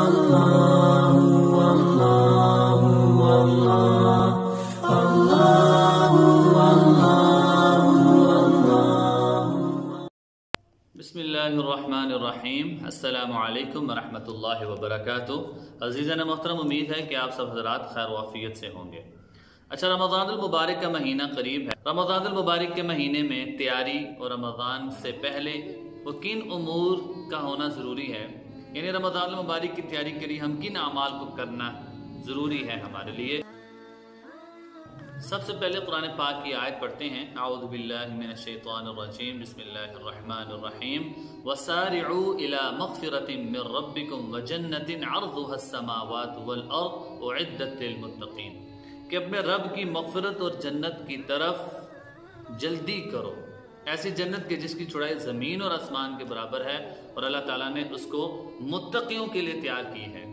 बिस्मिल्लाहिर्रहमानिर्रहीम। अस्सलामु अलैकुम वरहमतुल्लाहि वबरकातुहू। अज़ीज़ान मोहतरम, उम्मीद है कि आप सब हज़रात खैर वाफ़ियत से होंगे। अच्छा, रमज़ानुल मुबारक का महीना करीब है। रमज़ानुल मुबारक के महीने में तैयारी और रमज़ान से पहले वो किन उमूर का होना ज़रूरी है, यानी रमज़ानुल मुबारक की तैयारी के लिए हम किन अमाल को करना ज़रूरी है हमारे लिए। सबसे पहले कुरान पाक की आयत पढ़ते हैं। आऊज़ु बिल्लाहि मिनश शैतानिर रजीम, बिस्मिल्लाहिर रहमानिर रहीम। वसारिउ इला मग़फ़िरतिन मिर रब्बिकुम व जन्नतिन अर्ज़ुहस समावातु वल अर्ज़ उइद्दत लिल मुत्तक़ीन, कि अपने रब की मग़फ़िरत और जन्नत की तरफ जल्दी करो, ऐसी जन्नत के जिसकी चौड़ाई ज़मीन और आसमान के बराबर है, और अल्लाह ताला ने उसको मुत्तक़ियों के लिए तैयार की है।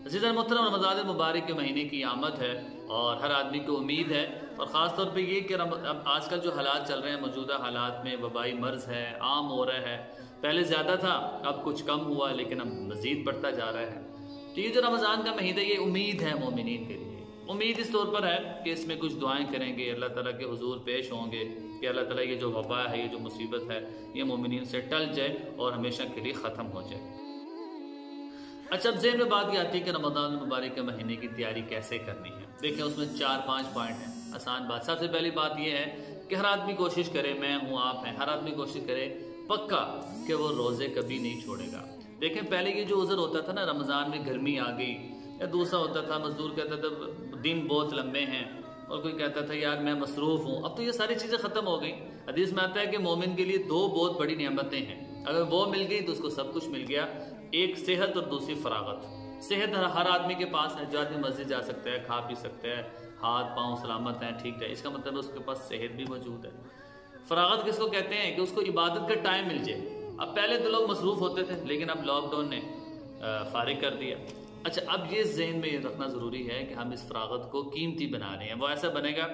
अज़ीज़ान मोहतरम, रमज़ान मुबारक के महीने की आमद है और हर आदमी को उम्मीद है, और ख़ास तौर पे ये कि अब आजकल जो हालात चल रहे हैं, मौजूदा हालात में वबाई मर्ज़ है, आम हो रहा है। पहले ज़्यादा था, अब कुछ कम हुआ, लेकिन अब मज़ीद बढ़ता जा रहा है। तो ये जो रमज़ान का महीना, ये उम्मीद है मोमिनीन के लिए। उम्मीद इस तौर पर है कि इसमें कुछ दुआएं करेंगे, अल्लाह ताला के हुजूर पेश होंगे कि अल्लाह ताला ये जो वबा है, ये जो मुसीबत है, ये मोमिनीन से टल जाए और हमेशा के लिए ख़त्म हो जाए। अच्छा, अब ज़हन में बात ये आती है कि रमज़ान मुबारक के महीने की तैयारी कैसे करनी है। देखें, उसमें 4-5 पॉइंट हैं। आसान बात, सबसे पहली बात यह है कि हर आदमी कोशिश करे, मैं हूँ, आप हैं, हर आदमी कोशिश करे पक्का कि वो रोज़े कभी नहीं छोड़ेगा। देखें, पहले ये जो उज़र होता था ना, रमज़ान में गर्मी आ गई, या दूसरा होता था मजदूर कहता था दिन बहुत लंबे हैं, और कोई कहता था यार मैं मसरूफ़ हूँ। अब तो ये सारी चीज़ें ख़त्म हो गई। हदीस में आता है कि मोमिन के लिए 2 बहुत बड़ी नेमतें हैं, अगर वो मिल गई तो उसको सब कुछ मिल गया। एक सेहत और दूसरी फरागत। सेहत हर आदमी के पास है, जो आदमी मस्जिद जा सकता है, खा पी सकता है, हाथ पाँव सलामत हैं, ठीक है, इसका मतलब है उसके पास सेहत भी मौजूद है। फरागत किसको कहते हैं कि उसको इबादत का टाइम मिल जाए। अब पहले तो लोग मसरूफ़ होते थे, लेकिन अब लॉकडाउन ने फारिग कर दिया। अच्छा, अब ये ज़हन में रखना ज़रूरी है कि हम इस फरागत को कीमती बना रहे हैं। वो ऐसा बनेगा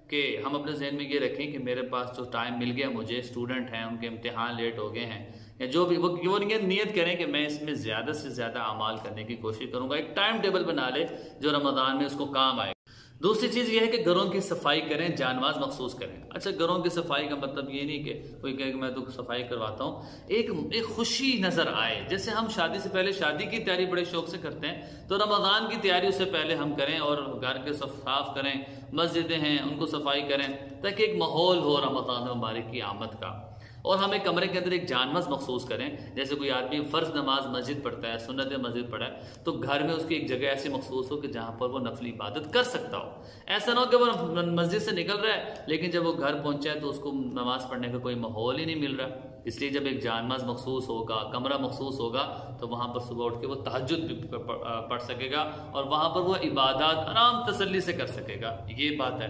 कि हम अपने जहन में ये रखें कि मेरे पास जो टाइम मिल गया, मुझे स्टूडेंट हैं, उनके इम्तिहान लेट हो गए हैं, या जो भी वो नियत करें कि मैं इसमें ज़्यादा से ज़्यादा अमाल करने की कोशिश करूँगा। एक टाइम टेबल बना ले जो रमज़ान में उसको काम आए। दूसरी चीज़ ये है कि घरों की सफाई करें, जानवाज मखसूस करें। अच्छा, घरों की सफाई का मतलब ये नहीं कि कोई कहे कि मैं तो सफाई करवाता हूँ। एक खुशी नज़र आए, जैसे हम शादी से पहले शादी की तैयारी बड़े शौक से करते हैं, तो रमज़ान की तैयारी उससे पहले हम करें और घर के साफ करें, मस्जिदें हैं उनको सफाई करें, ताकि एक माहौल हो रमज़ान मुबारक की आमद का। और हम एक कमरे के अंदर एक जानमस मखसूस करें। जैसे कोई आदमी फ़र्ज़ नमाज मस्जिद पढ़ता है, सुन्नत मस्जिद पढ़ा है, तो घर में उसकी एक जगह ऐसी मखसूस हो कि जहाँ पर वो नफली इबादत कर सकता हो। ऐसा ना हो कि वो मस्जिद से निकल रहा है, लेकिन जब वो घर पहुँचा है तो उसको नमाज पढ़ने का कोई माहौल ही नहीं मिल रहा। इसलिए जब एक जानमस मखसूस होगा, कमरा मखसूस होगा, तो वहाँ पर सुबह उठ के वो तहज्जुद भी पढ़ सकेगा, और वहाँ पर वो इबादत आराम तसल्ली से कर सकेगा। ये बात है।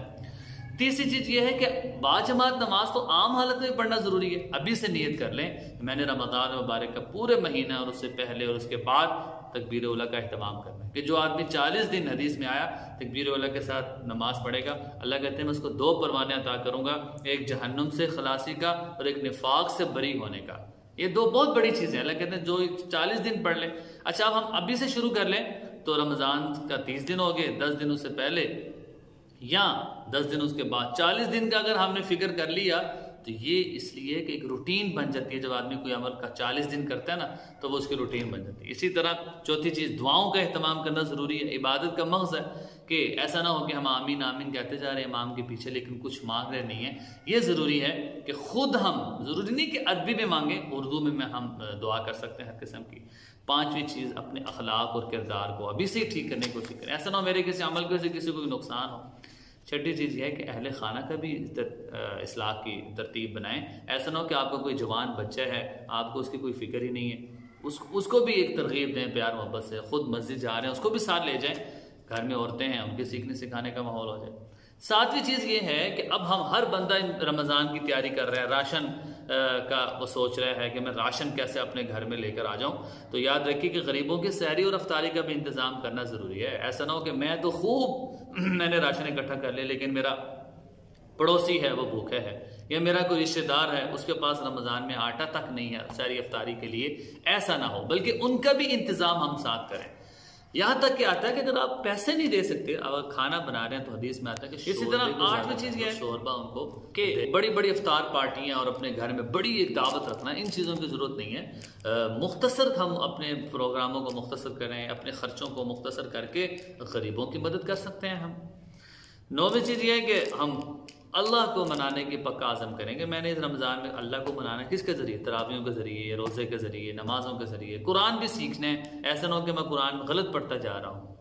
तीसरी चीज़ ये है कि बाजमात नमाज तो आम हालत में पढ़ना ज़रूरी है। अभी से नियत कर लें, मैंने रमज़ान मुबारक का पूरे महीना और उससे पहले और उसके बाद तकबीर उला का अहतमाम करना है। कि जो आदमी 40 दिन हदीस में आया तकबीर उला के साथ नमाज पढ़ेगा, अल्लाह कहते हैं मैं उसको 2 परवाने अता करूँगा, एक जहन्नुम से खलासी का और एक निफाक से बरी होने का। ये 2 बहुत बड़ी चीज़ें अल्लाह कहते हैं जो 40 दिन पढ़ लें। अच्छा, अब हम अभी से शुरू कर लें तो रमज़ान का 30 दिन हो गए, 10 दिन उससे पहले या 10 दिन उसके बाद, 40 दिन का अगर हमने फिक्र कर लिया, तो ये इसलिए कि एक रूटीन बन जाती है। जब आदमी कोई अमल का 40 दिन करता है ना, तो वो उसकी रूटीन बन जाती है। इसी तरह चौथी चीज़, दुआओं का एहतमाम करना ज़रूरी है। इबादत का मग़ज़ है कि ऐसा ना हो कि हम आमीन आमीन कहते जा रहे हैं इमाम के पीछे, लेकिन कुछ मांग रहे नहीं है। ये ज़रूरी है कि ख़ुद हम, ज़रूरी नहीं कि अरबी में मांगे, उर्दू में हम दुआ कर सकते हैं हर किस्म की। 5वीं चीज़, अपने अखलाक और किरदार को अभी से ठीक करने की कोशिश करें। ऐसा ना हो मेरे किसी अमल की वजह से किसी को भी नुकसान हो। 6ठी चीज़ यह है कि अहले खाना का भी इस्लाह की तरतीब बनाएं। ऐसा ना हो कि आपका कोई जवान बच्चा है, आपको उसकी कोई फ़िक्र ही नहीं है, उसको भी एक तरगीब दें प्यार मोहब्बत से। ख़ुद मस्जिद जा रहे हैं, उसको भी साथ ले जाएं। घर में औरतें हैं, उनके सीखने सिखाने का माहौल हो जाए। 7वीं चीज़ ये है कि अब हम हर बंदा रमज़ान की तैयारी कर रहा है, राशन का वो सोच रहा है कि मैं राशन कैसे अपने घर में लेकर आ जाऊं। तो याद रखिए कि गरीबों की सहरी और अफ्तारी का भी इंतज़ाम करना ज़रूरी है। ऐसा ना हो कि मैं तो खूब मैंने राशन इकट्ठा कर लिया, लेकिन मेरा पड़ोसी है वो भूखे है, या मेरा कोई रिश्तेदार है उसके पास रमज़ान में आटा तक नहीं है सहरी अफ्तारी के लिए। ऐसा ना हो, बल्कि उनका भी इंतज़ाम हम साथ करें। यहाँ तक कि आता है कि अगर आप पैसे नहीं दे सकते, अगर खाना बना रहे हैं तो हदीस में आता है कि इसी तरह 8वीं चीज ये है शोरबा उनको कि बड़ी बड़ी इफ्तार पार्टियां और अपने घर में बड़ी एक दावत रखना, इन चीज़ों की ज़रूरत नहीं है। मुख्तसर हम अपने प्रोग्रामों को मुख्तसर करें, अपने खर्चों को मुख्तसर करके गरीबों की मदद कर सकते हैं हम। 9वीं चीज़ ये है कि हम अल्लाह को मनाने की पक्का आज़म करेंगे। मैंने इस रमज़ान में अल्लाह को मनाना किसके ज़रिए, तरावियों के ज़रिए, रोज़े के ज़रिए, नमाज़ों के ज़रिए, कुरान भी सीखना है। ऐसा ना हो कि मैं कुरान गलत पढ़ता जा रहा हूँ।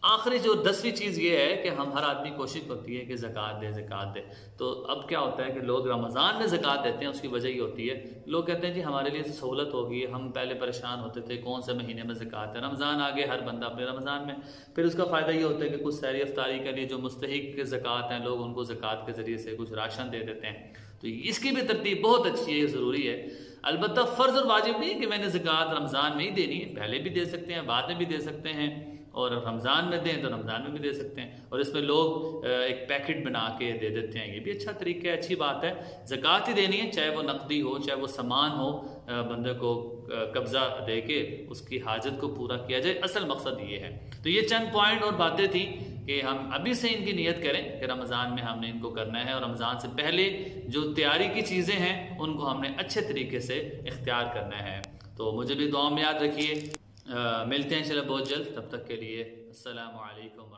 आखिरी जो 10वीं चीज़ ये है कि हम हर आदमी कोशिश करती है कि ज़कात दे ज़कात दे। तो अब क्या होता है कि लोग रमज़ान में ज़कात देते हैं, उसकी वजह ये होती है लोग कहते हैं जी हमारे लिए तो सहूलत हो गई है, हम पहले परेशान होते थे कौन से महीने में ज़कात है, रमज़ान आ गए हर बंदा अपने रमज़ान में। फिर उसका फ़ायदा ये होता है कि कुछ सहरी अफ्तारी के लिए जो मुस्तहिक के ज़कात हैं लोग उनको ज़कात के ज़रिए से कुछ राशन दे देते हैं। तो इसकी भी तरतीब बहुत अच्छी है, ज़रूरी है। अलबत्ता फ़र्ज़ और वाजिब नहीं है कि मैंने ज़कात रमज़ान में ही देनी है, पहले भी दे सकते हैं, बाद में भी दे सकते हैं, और रमज़ान में दें तो रमज़ान में भी दे सकते हैं। और इसमें लोग एक पैकेट बना के दे देते हैं, ये भी अच्छा तरीका है, अच्छी बात है। ज़कात ही देनी है, चाहे वो नकदी हो, चाहे वो सामान हो, बंदे को कब्ज़ा दे के उसकी हाजत को पूरा किया जाए, असल मकसद ये है। तो ये चंद पॉइंट और बातें थी कि हम अभी से इनकी नियत करें कि रमज़ान में हमने इनको करना है, और रमज़ान से पहले जो तैयारी की चीज़ें हैं उनको हमने अच्छे तरीके से इख्तियार करना है। तो मुझे भी दुआ में याद रखिए। मिलते हैं इंशाल्लाह बहुत जल्द, तब तक के लिए अस्सलामु अलैकुम।